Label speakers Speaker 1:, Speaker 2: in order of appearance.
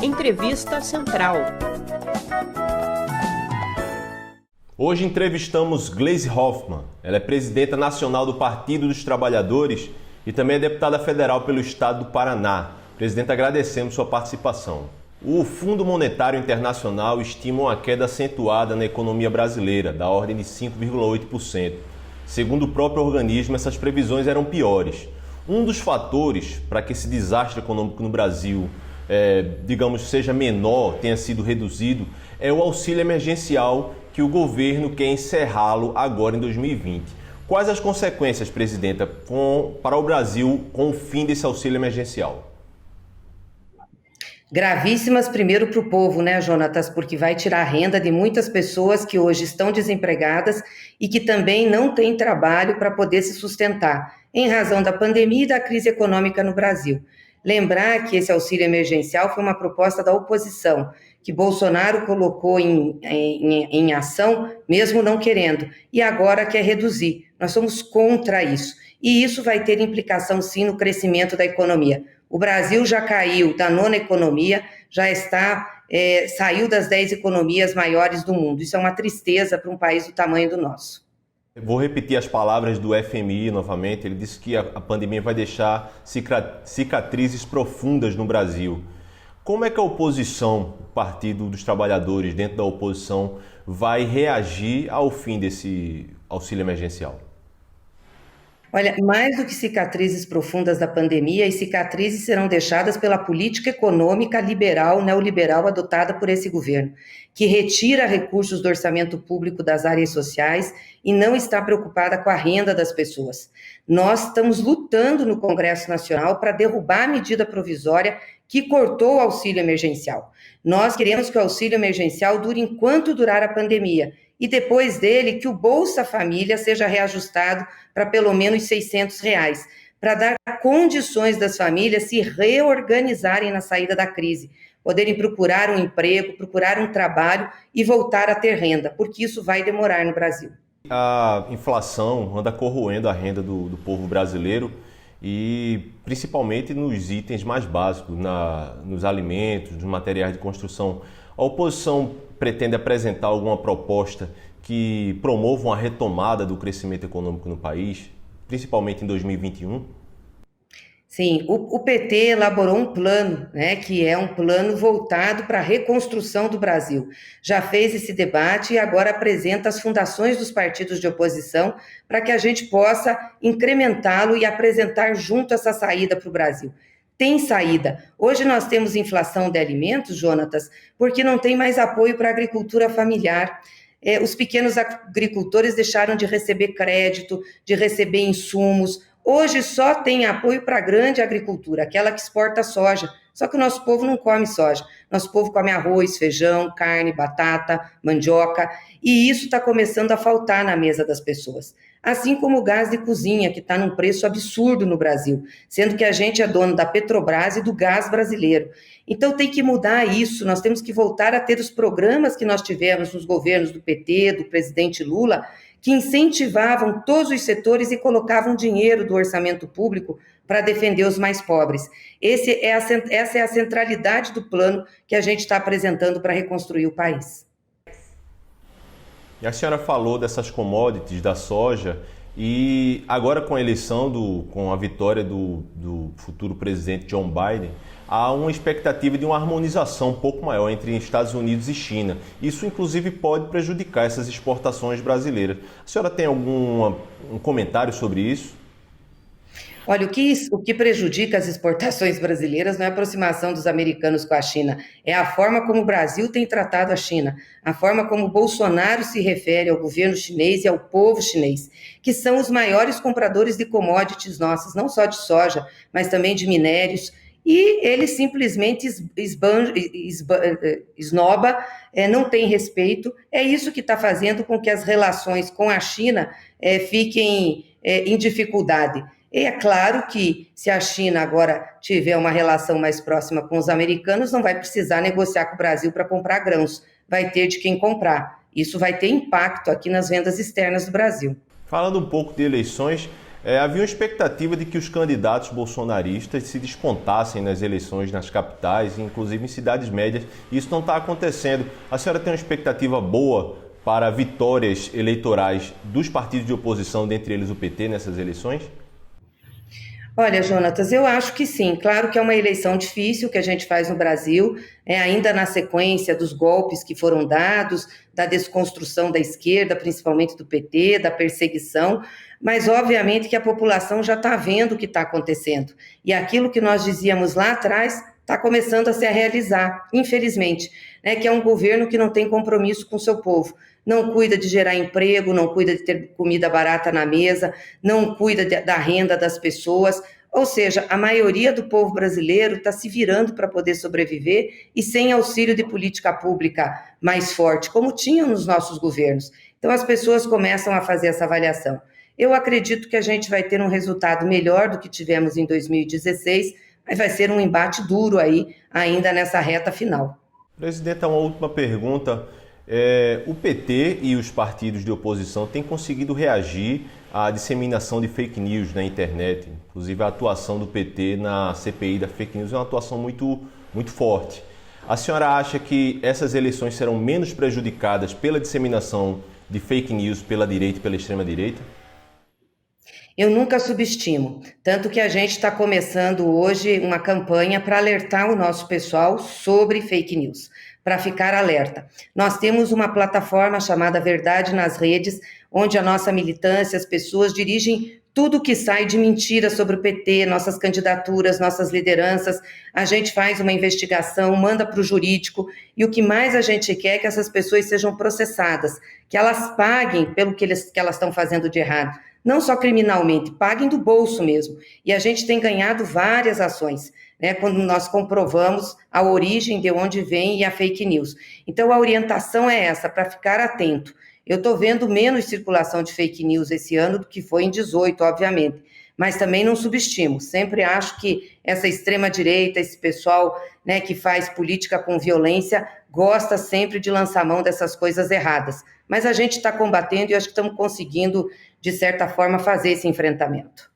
Speaker 1: Entrevista Central.
Speaker 2: Hoje entrevistamos Gleisi Hoffmann. Ela é presidenta nacional do Partido dos Trabalhadores e também é deputada federal pelo estado do Paraná. Presidente, agradecemos sua participação. O Fundo Monetário Internacional estima uma queda acentuada na economia brasileira, da ordem de 5,8%. Segundo o próprio organismo, essas previsões eram piores. Um dos fatores para que esse desastre econômico no Brasil, seja menor, tenha sido reduzido, é o auxílio emergencial que o governo quer encerrá-lo agora em 2020. Quais as consequências, presidenta, para o Brasil com o fim desse auxílio emergencial?
Speaker 3: Gravíssimas, primeiro para o povo, né, Jonatas? Porque vai tirar a renda de muitas pessoas que hoje estão desempregadas e que também não têm trabalho para poder se sustentar, em razão da pandemia e da crise econômica no Brasil. Lembrar que esse auxílio emergencial foi uma proposta da oposição, que Bolsonaro colocou em ação, mesmo não querendo, e agora quer reduzir. Nós somos contra isso. E isso vai ter implicação, sim, no crescimento da economia. O Brasil já caiu da 9ª economia, saiu das 10 economias maiores do mundo. Isso é uma tristeza para um país do tamanho do nosso.
Speaker 2: Vou repetir as palavras do FMI novamente. Ele disse que a pandemia vai deixar cicatrizes profundas no Brasil. Como é que a oposição, o Partido dos Trabalhadores, dentro da oposição, vai reagir ao fim desse auxílio emergencial?
Speaker 3: Olha, mais do que cicatrizes profundas da pandemia, as cicatrizes serão deixadas pela política econômica liberal, neoliberal adotada por esse governo, que retira recursos do orçamento público das áreas sociais e não está preocupada com a renda das pessoas. Nós estamos lutando no Congresso Nacional para derrubar a medida provisória que cortou o auxílio emergencial. Nós queremos que o auxílio emergencial dure enquanto durar a pandemia, e depois dele que o Bolsa Família seja reajustado para pelo menos R$600, para dar condições das famílias se reorganizarem na saída da crise, poderem procurar um emprego, procurar um trabalho e voltar a ter renda, porque isso vai demorar no Brasil.
Speaker 2: A inflação anda corroendo a renda do povo brasileiro e principalmente nos itens mais básicos, nos alimentos, nos materiais de construção. A oposição pretende apresentar alguma proposta que promova uma retomada do crescimento econômico no país, principalmente em 2021?
Speaker 3: Sim, o PT elaborou um plano, né, que é um plano voltado para a reconstrução do Brasil. Já fez esse debate e agora apresenta as fundações dos partidos de oposição para que a gente possa incrementá-lo e apresentar junto essa saída para o Brasil. Tem saída. Hoje nós temos inflação de alimentos, Jonatas, porque não tem mais apoio para a agricultura familiar. Os pequenos agricultores deixaram de receber crédito, de receber insumos. Hoje só tem apoio para a grande agricultura, aquela que exporta soja. Só que o nosso povo não come soja. Nosso povo come arroz, feijão, carne, batata, mandioca. E isso está começando a faltar na mesa das pessoas. Assim como o gás de cozinha, que está num preço absurdo no Brasil, sendo que a gente é dono da Petrobras e do gás brasileiro. Então tem que mudar isso, nós temos que voltar a ter os programas que nós tivemos nos governos do PT, do presidente Lula, que incentivavam todos os setores e colocavam dinheiro do orçamento público para defender os mais pobres. Essa é a centralidade do plano que a gente está apresentando para reconstruir o país.
Speaker 2: E a senhora falou dessas commodities, da soja, e agora com a eleição, com a vitória do futuro presidente Joe Biden, há uma expectativa de uma harmonização um pouco maior entre Estados Unidos e China. Isso, inclusive, pode prejudicar essas exportações brasileiras. A senhora tem algum comentário sobre isso?
Speaker 3: Olha, o que prejudica as exportações brasileiras não é a aproximação dos americanos com a China, é a forma como o Brasil tem tratado a China, a forma como o Bolsonaro se refere ao governo chinês e ao povo chinês, que são os maiores compradores de commodities nossas, não só de soja, mas também de minérios, e ele simplesmente esnoba, não tem respeito. É isso que está fazendo com que as relações com a China fiquem em dificuldade. E é claro que se a China agora tiver uma relação mais próxima com os americanos, não vai precisar negociar com o Brasil para comprar grãos, vai ter de quem comprar. Isso vai ter impacto aqui nas vendas externas do Brasil.
Speaker 2: Falando um pouco de eleições, Havia uma expectativa de que os candidatos bolsonaristas se despontassem nas eleições nas capitais, inclusive em cidades médias, e isso não está acontecendo. A senhora tem uma expectativa boa para vitórias eleitorais dos partidos de oposição, dentre eles o PT, nessas eleições?
Speaker 3: Olha, Jonatas, eu acho que sim. Claro que é uma eleição difícil que a gente faz no Brasil, ainda na sequência dos golpes que foram dados, da desconstrução da esquerda, principalmente do PT, da perseguição, mas obviamente que a população já está vendo o que está acontecendo. E aquilo que nós dizíamos lá atrás está começando a se realizar, infelizmente, né, que é um governo que não tem compromisso com o seu povo. Não cuida de gerar emprego, não cuida de ter comida barata na mesa, não cuida da renda das pessoas, ou seja, a maioria do povo brasileiro está se virando para poder sobreviver e sem auxílio de política pública mais forte, como tinham nos nossos governos. Então as pessoas começam a fazer essa avaliação. Eu acredito que a gente vai ter um resultado melhor do que tivemos em 2016, mas vai ser um embate duro aí, ainda nessa reta final.
Speaker 2: Presidenta, uma última pergunta. O PT e os partidos de oposição têm conseguido reagir à disseminação de fake news na internet. Inclusive, a atuação do PT na CPI da fake news é uma atuação muito forte. A senhora acha que essas eleições serão menos prejudicadas pela disseminação de fake news pela direita e pela extrema-direita?
Speaker 3: Eu nunca subestimo, tanto que a gente está começando hoje uma campanha para alertar o nosso pessoal sobre fake news, para ficar alerta. Nós temos uma plataforma chamada Verdade nas Redes, onde a nossa militância, as pessoas dirigem tudo que sai de mentira sobre o PT, nossas candidaturas, nossas lideranças. A gente faz uma investigação, manda para o jurídico, e o que mais a gente quer é que essas pessoas sejam processadas, que elas paguem pelo que elas estão fazendo de errado. Não só criminalmente, paguem do bolso mesmo. E a gente tem ganhado várias ações, né, quando nós comprovamos a origem de onde vem a fake news. Então, a orientação é essa, para ficar atento. Eu estou vendo menos circulação de fake news esse ano do que foi em 18, obviamente. Mas também não subestimo. Sempre acho que essa extrema-direita, esse pessoal, né, que faz política com violência, gosta sempre de lançar mão dessas coisas erradas. Mas a gente está combatendo e acho que estamos conseguindo, de certa forma, fazer esse enfrentamento.